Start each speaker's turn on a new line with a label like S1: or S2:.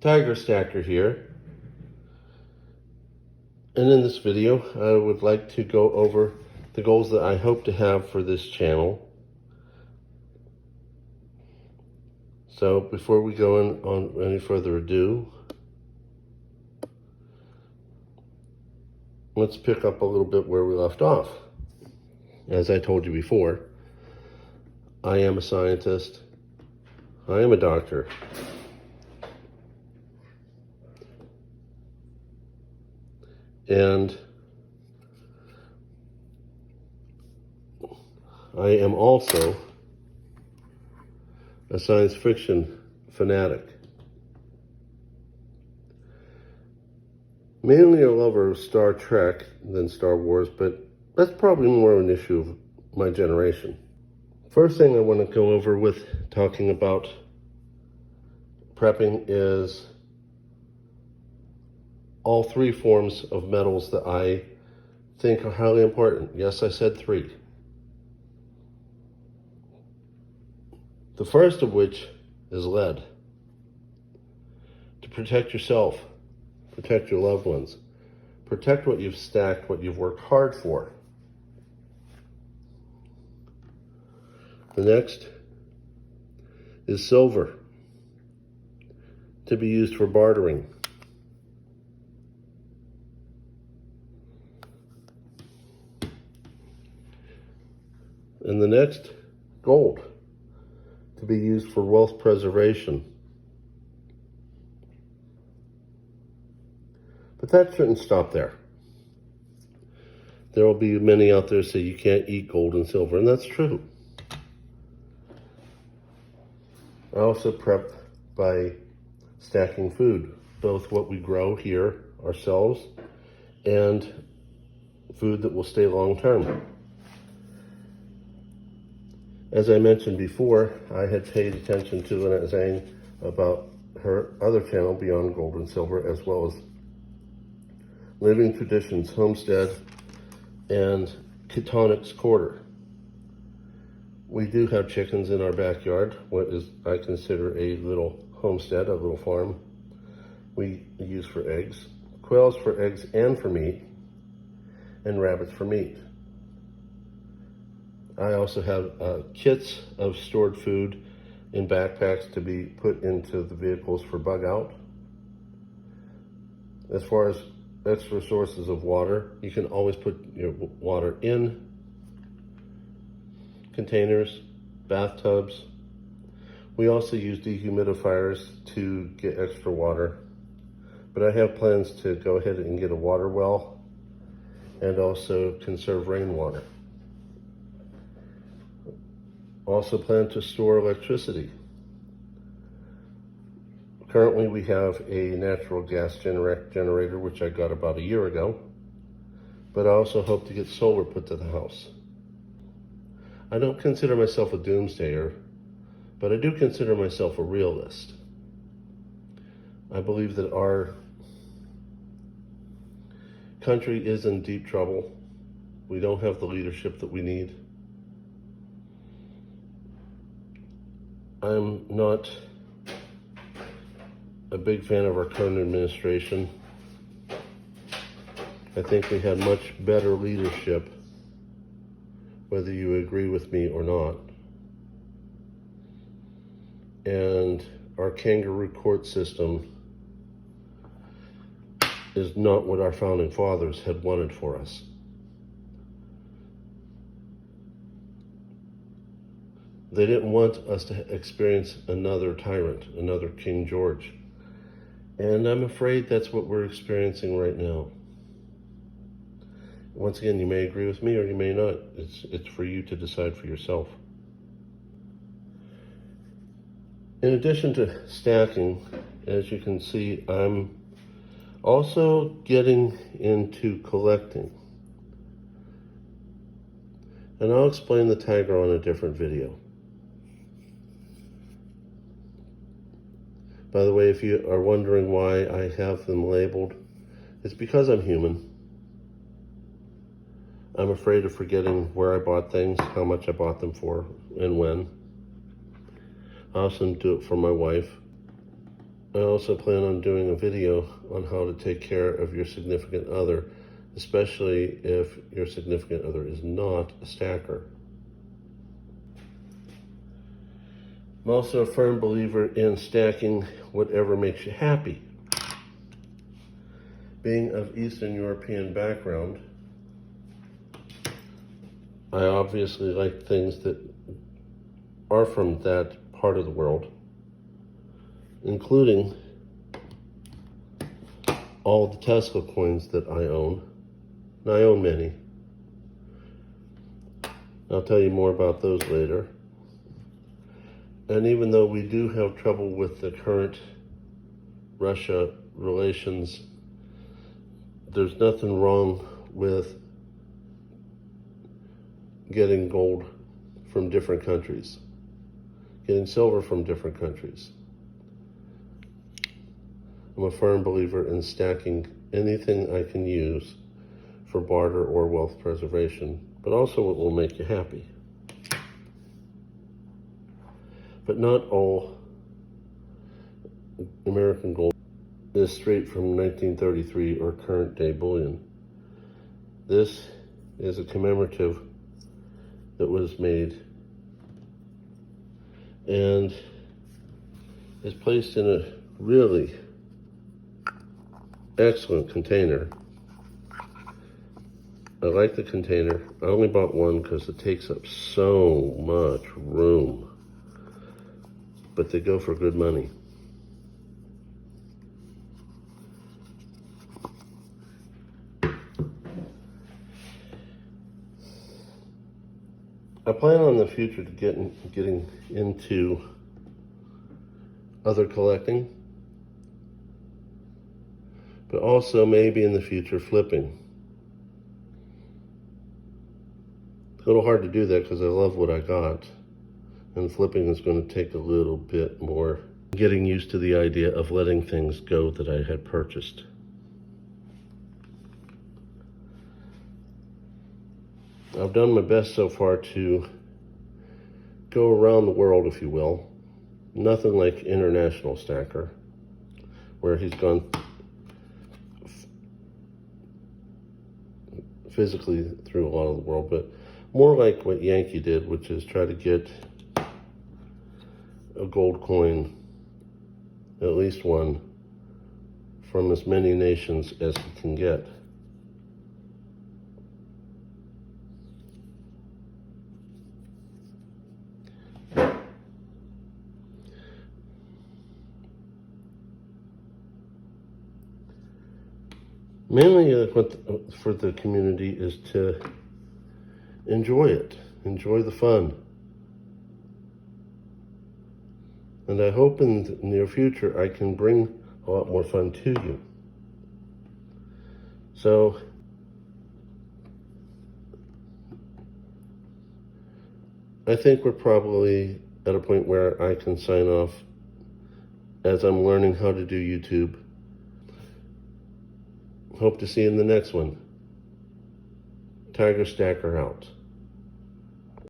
S1: Tiger Stacker here, and in this video I would like to go over the goals that I hope to have for this channel. So before we go on any further ado, let's pick up a little bit where we left off. As I told you before, I am a scientist, I am a doctor. And I am also a science fiction fanatic. Mainly a lover of Star Trek than Star Wars, but that's probably more an issue of my generation. First thing I want to go over with talking about prepping is all three forms of metals that I think are highly important. Yes, I said three. The first of which is lead. To protect yourself, protect your loved ones, protect what you've stacked, what you've worked hard for. The next is silver, to be used for bartering. And the next, gold, to be used for wealth preservation. But that shouldn't stop there. There will be many out there say you can't eat gold and silver, and that's true. I also prep by stacking food, both what we grow here ourselves and food that will stay long term. As I mentioned before, I had paid attention to Lynette Zhang about her other channel, Beyond Gold and Silver, as well as Living Traditions Homestead and Ketonics Quarter. We do have chickens in our backyard, what is I consider a little homestead, a little farm we use for eggs, quails for eggs and for meat, and rabbits for meat. I also have kits of stored food in backpacks to be put into the vehicles for bug out. As far as extra sources of water, you can always put your water in containers, bathtubs. We also use dehumidifiers to get extra water, but I have plans to go ahead and get a water well and also conserve rainwater. Also plan to store electricity. Currently we have a natural gas generator, which I got about a year ago, but I also hope to get solar put to the house. I don't consider myself a doomsdayer, but I do consider myself a realist. I believe that our country is in deep trouble. We don't have the leadership that we need. I'm not a big fan of our current administration. I think we had much better leadership, whether you agree with me or not. And our kangaroo court system is not what our founding fathers had wanted for us. They didn't want us to experience another tyrant, another King George. And I'm afraid that's what we're experiencing right now. Once again, you may agree with me or you may not. It's for you to decide for yourself. In addition to stacking, as you can see, I'm also getting into collecting. And I'll explain the tiger on a different video. By the way, if you are wondering why I have them labeled, it's because I'm human. I'm afraid of forgetting where I bought things, how much I bought them for, and when. I also do it for my wife. I also plan on doing a video on how to take care of your significant other, especially if your significant other is not a stacker. I'm also a firm believer in stacking whatever makes you happy. Being of Eastern European background, I obviously like things that are from that part of the world, including all the Tesla coins that I own. And I own many. I'll tell you more about those later. And even though we do have trouble with the current Russia relations, there's nothing wrong with getting gold from different countries, getting silver from different countries. I'm a firm believer in stacking anything I can use for barter or wealth preservation, but also what will make you happy. But not all American gold is straight from 1933 or current day bullion. This is a commemorative that was made and is placed in a really excellent container. I like the container. I only bought one because it takes up so much room, but they go for good money. I plan on the future to getting into other collecting, but also maybe in the future flipping. It's a little hard to do that because I love what I got, and flipping is going to take a little bit more getting used to the idea of letting things go that I had purchased. I've done my best so far to go around the world, if you will. Nothing like International Stacker, where he's gone physically through a lot of the world, but more like what Yankee did, which is try to get a gold coin, at least one, from as many nations as he can get. Mainly for the community is to enjoy it, enjoy the fun. And I hope in the near future I can bring a lot more fun to you. So, I think we're probably at a point where I can sign off as I'm learning how to do YouTube. Hope to see you in the next one. Tiger Stacker out.